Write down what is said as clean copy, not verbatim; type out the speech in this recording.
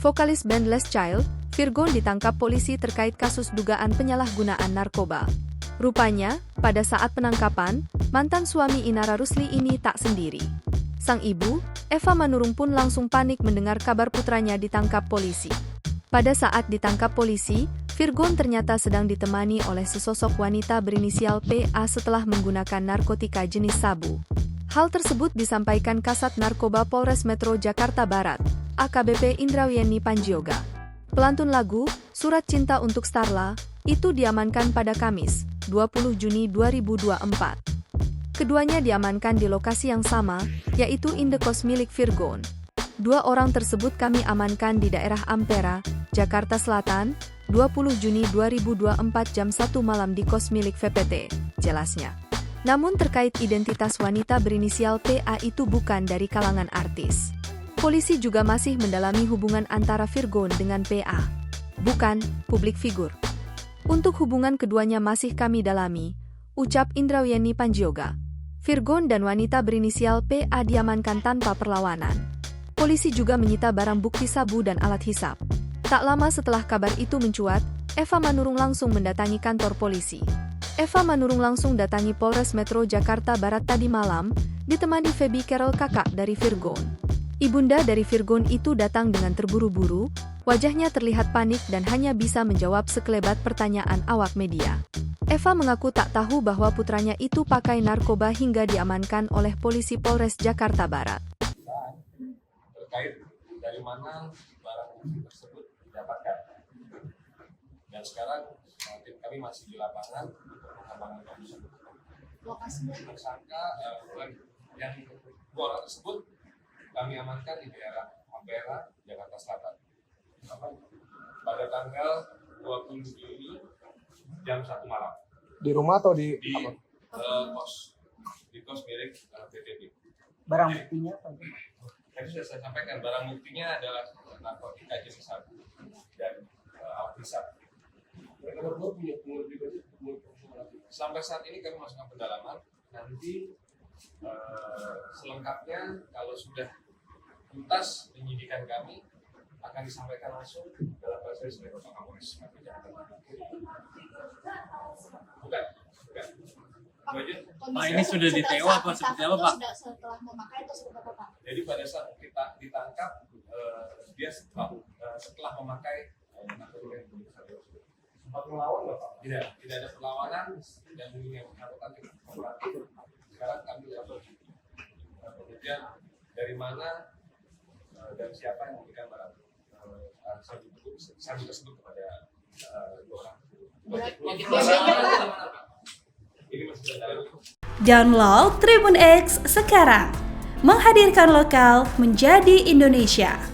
Vokalis band Last Child, Virgon ditangkap polisi terkait kasus dugaan penyalahgunaan narkoba. Rupanya, pada saat penangkapan, mantan suami Inara Rusli ini tak sendiri. Sang ibu, Eva Manurung pun langsung panik mendengar kabar putranya ditangkap polisi. Pada saat ditangkap polisi, Virgon ternyata sedang ditemani oleh sesosok wanita berinisial PA setelah menggunakan narkotika jenis sabu. Hal tersebut disampaikan Kasat Narkoba Polres Metro Jakarta Barat, AKBP Indrawieni Panjioga. Pelantun lagu, Surat Cinta untuk Starla, itu diamankan pada Kamis, 20 Juni 2024. Keduanya diamankan di lokasi yang sama, yaitu indekos milik Virgon. Dua orang tersebut kami amankan di daerah Ampera, Jakarta Selatan, 20 Juni 2024 jam 1 malam di kos milik VPT, jelasnya. Namun terkait identitas wanita berinisial PA itu bukan dari kalangan artis. Polisi juga masih mendalami hubungan antara Virgon dengan PA, bukan publik figur. Untuk hubungan keduanya masih kami dalami, ucap Indrawieni Panjioga. Virgon dan wanita berinisial PA diamankan tanpa perlawanan. Polisi juga menyita barang bukti sabu dan alat hisap. Tak lama setelah kabar itu mencuat, Eva Manurung langsung mendatangi kantor polisi. Eva Manurung langsung datangi Polres Metro Jakarta Barat tadi malam, ditemani Feby Carol kakak dari Virgon. Ibunda dari Virgon itu datang dengan terburu-buru, wajahnya terlihat panik dan hanya bisa menjawab sekelebat pertanyaan awak media. Eva mengaku tak tahu bahwa putranya itu pakai narkoba hingga diamankan oleh polisi Polres Jakarta Barat. Terkait dari mana barang bukti tersebut didapatkan. Dan sekarang tim kami masih di lapangan untuk pengembangan kasus. Lokasinya tersangka yang dua orang tersebut kami amankan di daerah Ampera, Jakarta Selatan. Pada tanggal 20 Juni jam 1 malam. Di rumah atau di kos? Di kos milik PTB. barang buktinya apa? Tadi sudah saya sampaikan, barang buktinya adalah narkotika jenis sabu dan alat hisap. Mereka berdua punya pengurusan pribadi. Sampai saat ini kami melakukan pendalaman. Nanti selengkapnya kalau sudah tuntas penyidikan kami akan disampaikan langsung dalam proses dari Bapak Kapolres. Bukan. Pak, ini sudah DTO apa seperti apa, Pak? Setelah memakai atau seperti apa, Pak? Jadi pada saat kita ditangkap, dia setelah memakai narkotika yang Sempat melawan nggak Pak? tidak ada perlawanan dan ini yang bersangkutan kita kooperatif. Sekarang kami lakukan kemudian dari mana dan siapa yang memberikan barang sabu tersebut kepada dua orang. Ini masih dalam. Download Tribun X sekarang, menghadirkan lokal menjadi Indonesia.